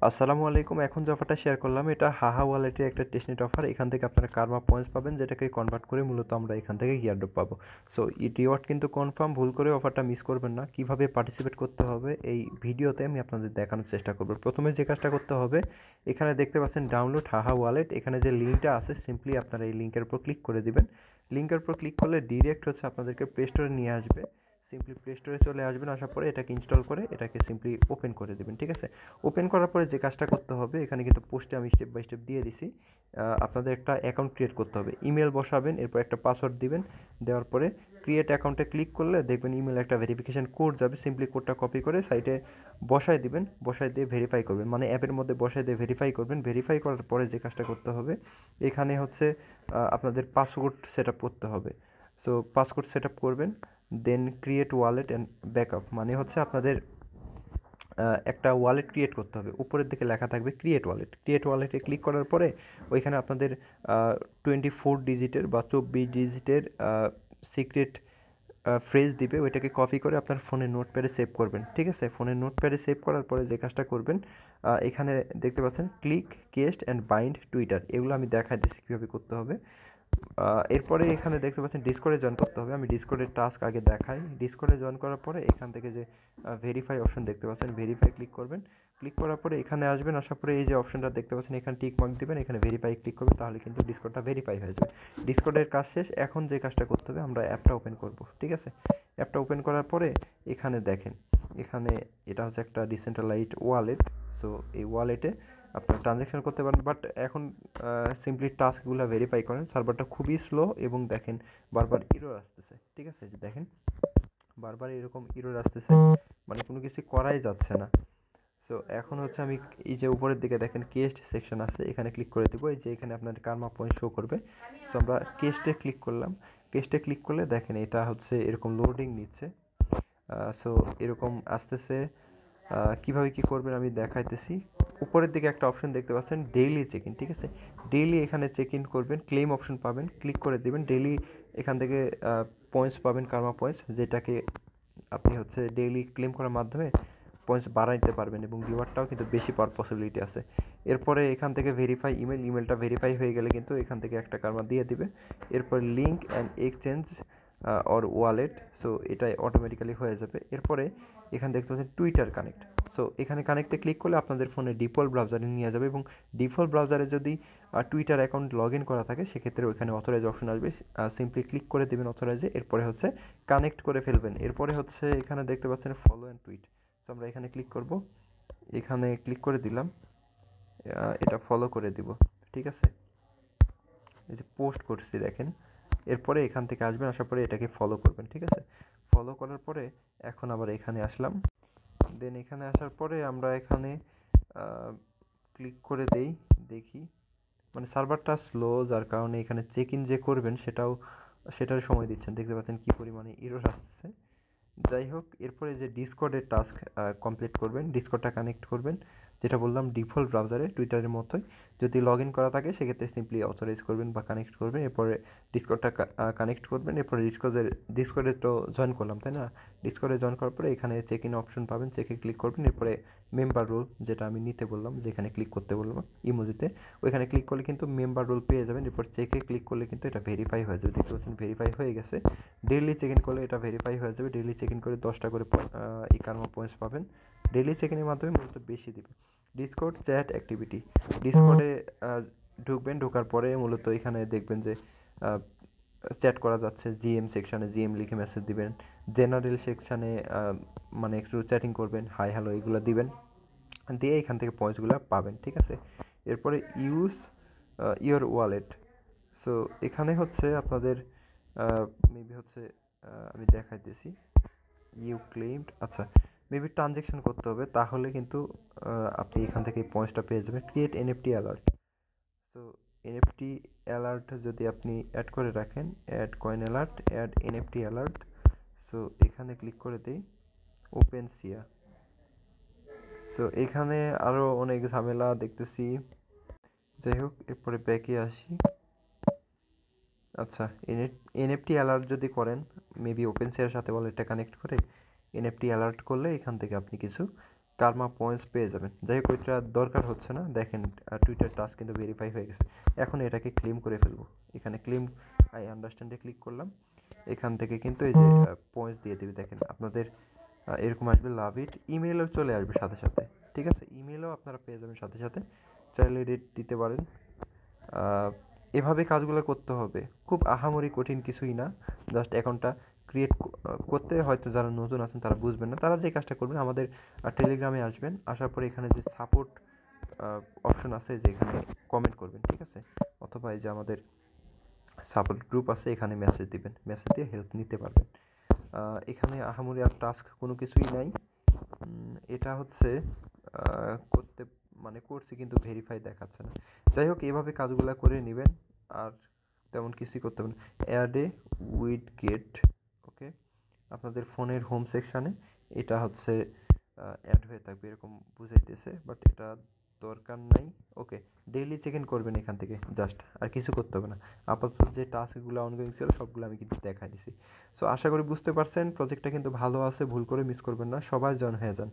আসসালামু আলাইকুম। এখন যে অফারটা শেয়ার করলাম এটা হাহা ওয়ালেটের একটা টেস্টনেট অফার। এখান থেকে আপনারা কার্মা পয়েন্টস পাবেন, যেটাকে কনভার্ট করে মূলত আমরা এখান থেকে ইয়ারড্রপ পাবো। সো এই রিওয়ার্ড কিন্তু কনফার্ম, ভুল করে অফারটা মিস করবেন না। কিভাবে পার্টিসিপেট করতে হবে এই ভিডিওতে আমি আপনাদের দেখানোর চেষ্টা করব। প্রথমে যে কাজটা করতে হবে, এখানে দেখতে পাচ্ছেন ডাউনলোড হাহা ওয়ালেট, এখানে যে লিঙ্কটা আছে সিম্পলি আপনারা এই লিঙ্কের উপর ক্লিক করে দিবেন। লিঙ্কের উপর ক্লিক করলে ডিরেক্ট হচ্ছে আপনাদেরকে প্লে স্টোরে নিয়ে আসবে। সিম্পলি প্লে স্টোরে চলে আসবেন, আসার পরে এটাকে ইনস্টল করে এটাকে সিম্পলি ওপেন করে দেবেন। ঠিক আছে, ওপেন করার পরে যে কাজটা করতে হবে, এখানে কিন্তু পোস্টে আমি স্টেপ বাই স্টেপ দিয়ে দিছি। আপনাদের একটা অ্যাকাউন্ট ক্রিয়েট করতে হবে, ইমেল বসাবেন, এরপর একটা পাসওয়ার্ড দিবেন। দেওয়ার পরে ক্রিয়েট অ্যাকাউন্টে ক্লিক করলে দেখবেন ইমেল একটা ভেরিফিকেশন কোড যাবে, সিম্পলি কোডটা কপি করে সাইটে বসায় দিবেন, বসায় দিয়ে ভেরিফাই করবেন, মানে অ্যাপের মধ্যে বসায় দিয়ে ভেরিফাই করবেন। ভেরিফাই করার পরে যে কাজটা করতে হবে, এখানে হচ্ছে আপনাদের পাসওয়ার্ড সেট আপ করতে হবে। সো পাসওয়ার্ড সেট আপ করবেন, দেন ক্রিয়েট ওয়ালেট অ্যান্ড ব্যাকআপ, মানে হচ্ছে আপনাদের একটা ওয়ালেট ক্রিয়েট করতে হবে। উপরের দিকে লেখা থাকবে ক্রিয়েট ওয়ালেট। ক্রিয়েট ওয়ালেটে ক্লিক করার পরে ওইখানে আপনাদের 24 ডিজিটের বা 24 ডিজিটের সিক্রেট ফ্রেজ দিবে, ওইটাকে কপি করে আপনার ফোনের নোটপ্যাডে সেভ করবেন। ঠিক আছে, ফোনের নোটপ্যাডে সেভ করার পরে যে কাজটা করবেন, এখানে দেখতে পাচ্ছেন ক্লিক কেস্ট অ্যান্ড বাইন্ড টুইটার, এগুলো আমি দেখাই দিচ্ছি কীভাবে করতে হবে। এরপরে এখানে দেখতে পাচ্ছেন ডিসকর্ডে জয়েন করতে হবে। আমি ডিসকর্ডের টাস্ক আগে দেখাই। ডিসকর্ডে জয়েন করার পরে এখান থেকে যে ভেরিফাই অপশন দেখতে পাচ্ছেন, ভেরিফাই ক্লিক করবেন। ক্লিক করার পরে এখানে আসবেন, আসার পরে এই যে অপশনটা দেখতে পাচ্ছেন এখানে টিক মার্ক দিবেন, এখানে ভেরিফাই ক্লিক করবেন, তাহলে কিন্তু ডিসকর্ডটা ভেরিফাই হয়ে যাবে। ডিসকর্ডের কাজ শেষ। এখন যে কাজটা করতে হবে, আমরা অ্যাপটা ওপেন করব। ঠিক আছে, অ্যাপটা ওপেন করার পরে এখানে দেখেন, এখানে এটা হচ্ছে একটা ডিসেন্ট্রালাইজড ওয়ালেট। সো এই ওয়ালেটে আপনার ট্রানজ্যাকশন করতে পারেন, বাট এখন সিম্পলি টাস্কগুলো ভেরিফাই করেন। সার্ভারটা খুবই স্লো এবং দেখেন বারবার ইরর আসতেছে। ঠিক আছে, যে দেখেন বারবার এরকম ইরর আসতেছে, মানে কোনো কিছু করাই যাচ্ছে না। সো এখন হচ্ছে আমি এই যে উপরের দিকে দেখেন কেস্ট সেকশন আছে, এখানে ক্লিক করে দেবো। এই যে এখানে আপনার কার্মা পয়েন্ট শো করবে। সো আমরা কেস্টে ক্লিক করলাম। কেস্টে ক্লিক করলে দেখেন এটা হচ্ছে এরকম লোডিং নিচ্ছে। সো এরকম আসতেছে। কিভাবে কি করবেন আমি দেখাইতেছি। উপরের দিকে একটা অপশন দেখতে পাচ্ছেন ডেইলি চেক ইন। ঠিক আছে, ডেইলি এখানে চেক ইন করবেন, ক্লেম অপশন পাবেন, ক্লিক করে দেবেন। ডেইলি এখান থেকে পয়েন্টস পাবেন, কার্মা পয়েন্টস, যেটাকে আপনি হচ্ছে ডেইলি ক্লেম করার মাধ্যমে পয়েন্টস বাড়াইতে পারবেন এবং রিওয়ার্ডটাও কিন্তু বেশি পাওয়ার পসিবিলিটি আছে। এরপরে এখান থেকে ভেরিফাই ইমেল, ইমেলটা ভেরিফাই হয়ে গেলে কিন্তু এখান থেকে একটা কার্মা দিয়ে দিবে। এরপর link and exchange or wallet, so এটাই অটোমেটিক্যালি হয়ে যাবে। এরপরে এখানে দেখতে পাচ্ছেন টুইটার কানেক্ট। সো এখানে কানেক্টে ক্লিক করলে আপনাদের ফোনে ডিফল্ট ব্রাউজারে নিয়ে যাবে, এবং ডিফল্ট ব্রাউজারে যদি টুইটার অ্যাকাউন্ট লগ ইন করা থাকে সেক্ষেত্রে ওইখানে অথরাইজ অপশন আসবে, সিম্পলি ক্লিক করে দেবেন অথরাইজে। এরপরে হচ্ছে কানেক্ট করে ফেলবেন। এরপরে হচ্ছে এখানে দেখতে পাচ্ছেন ফলো অ্যান্ড টুইট। সো আমরা এখানে ক্লিক করব, এখানে ক্লিক করে দিলাম, এটা ফলো করে দিব। ঠিক আছে, এই যে পোস্ট করছি দেখেন। এরপরে এখান থেকে আসবেন, আসার পরে এটাকে ফলো করবেন। ঠিক আছে, ফলো করার পরে এখন আবার এখানে আসলাম। দেন এখানে আসার পরে আমরা এখানে ক্লিক করে দেই, দেখি, মানে সার্ভারটা স্লো, যার কারণে এখানে চেক ইন যে করবেন সেটার সময় দিচ্ছেন। দেখতে পাচ্ছেন কি পরিমাণে এরর আসতেছে। যাই হোক, এরপরে যে ডিসকর্ডের টাস্ক কমপ্লিট করবেন, ডিসকর্ডটা কানেক্ট করবেন, যেটা বললাম ডিফল্ট ব্রাউজারে টুইটারের মতোই। যদি লগ ইন করা থাকে সেক্ষেত্রে সিম্পলি অথরাইজ করবেন বা কানেক্ট করবেন। এরপরে ডিসকর্ডটা কানেক্ট করবেন। এরপরে ডিসকর্ডে তো জয়েন করলাম, তাই না? ডিসকর্ডে জয়েন করার পরে এখানে চেক ইন অপশন পাবেন, চেকে ক্লিক করবেন। এরপরে মেম্বার রোল, যেটা আমি নিতে বললাম, যেখানে ক্লিক করতে বললাম ইমোজিতে, ওইখানে ক্লিক করলে কিন্তু মেম্বার রোল পেয়ে যাবেন। এরপর চেকে ক্লিক করলে কিন্তু এটা ভেরিফাই হয়ে যাবে। দেখতে পাচ্ছেন ভেরিফাই হয়ে গেছে। ডেইলি চেক ইন করলে এটা ভেরিফাই হয়ে যাবে। ডেইলি চেক ইন করে 10টা করে এই কার্মা পয়েন্টস পাবেন। ডেইলি চেক ইনের মাধ্যমে মূলত বেশি দিবে। ডিসকর্ড চ্যাট অ্যাক্টিভিটি, ডিসকর্ডে ঢুকবেন, ঢোকার পরে মূলত এখানে দেখবেন যে চ্যাট করা যাচ্ছে। জিএম সেকশানে জিএম লিখে মেসেজ দিবেন। জেনারেল সেকশানে মানে একটু চ্যাটিং করবেন, হাই হ্যালো এগুলো দিবেন, দিয়ে এখান থেকে পয়েন্টসগুলো পাবেন। ঠিক আছে, এরপরে ইউজ ইওর ওয়ালেট। সো এখানে হচ্ছে আপনাদের মেবি হচ্ছে আমি দেখাইতেছি ইউ ক্লেইমড, আচ্ছা, মেবি ট্রানজেকশন করতে হবে, তাহলে কিন্তু আপনি এখান থেকে পয়েন্টসটা পেয়ে যাবেন। Create NFT alert. So NFT alert যদি আপনি অ্যাড করে রাখেন, add coin alert, add NFT alert. So এখানে ক্লিক করে দিই, ওপেন সিয়া। সো এখানে আরও অনেক ঝামেলা দেখতেছি। যাই হোক, এরপরে ব্যাকে আসি। আচ্ছা, এনএফটি অ্যালার্ট যদি করেন, মেবি ওপেন সিয়ার সাথে ওয়ালেটটা কানেক্ট করে এনএফটি অ্যালার্ট করলে এখান থেকে আপনি কিছু কার্মা পয়েন্টস পেয়ে যাবেন। যাই হোক ওইটা দরকার হচ্ছে না, দেখেন টুইটার টাস্ক কিন্তু ভেরিফাই হয়ে গেছে। এখন এটাকে ক্লেম করে ফেলবো। এখানে ক্লেম আই আন্ডারস্ট্যান্ডে ক্লিক করলাম, এখান থেকে কিন্তু এই যে পয়েন্টস দিয়ে দেবে। দেখেন আপনাদের এরকম আসবে লাভ ইট, ইমেলও চলে আসবে সাথে সাথে, ঠিক আছে? ইমেলও আপনারা পেয়ে যাবেন সাথে সাথে, চাইলে রেট দিতে পারেন। এভাবে কাজগুলো করতে হবে, খুব আহামরি কঠিন কিছুই না। জাস্ট অ্যাকাউন্টটা ক্রিয়েট করতে হয়তো যারা নতুন আছেন তারা বুঝবেন না, তারা যে কাজটা করবেন আমাদের টেলিগ্রামে আসবেন, আসার পরে এখানে যে সাপোর্ট অপশন আছে যে এখানে কমেন্ট করবেন, ঠিক আছে? অথবা এই যে আমাদের সাপোর্ট গ্রুপ আছে, এখানে মেসেজ দিবেন, মেসেজ দিয়ে হেল্প নিতে পারবেন। এখানে আহামরি আর টাস্ক কোনো কিছুই নাই। এটা হচ্ছে করতে মানে করছি কিন্তু ভেরিফাই দেখাচ্ছে না। যাই হোক এভাবে কাজগুলো করে নেবেন, আর তেমন কিছুই করতে হবে না। অ্যাড এ উইড গেট, ওকে, আপনাদের ফোনের হোম সেকশানে এটা হচ্ছে অ্যাড হয়ে থাকবে এরকম বুঝাইতেছে, বাট এটা দরকার নাই। ওকে, ডেইলি চেক ইন করবেন এখান থেকে, জাস্ট আর কিছু করতে হবে না। আপাতত যে টাস্কগুলো অনগোয়িং ছিল সবগুলো আমি কিন্তু দেখাই দিছি। সো আশা করি বুঝতে পারছেন, প্রজেক্টটা কিন্তু ভালো আছে, ভুল করে মিস করবেন না, সবাই জয়েন হয়ে যান।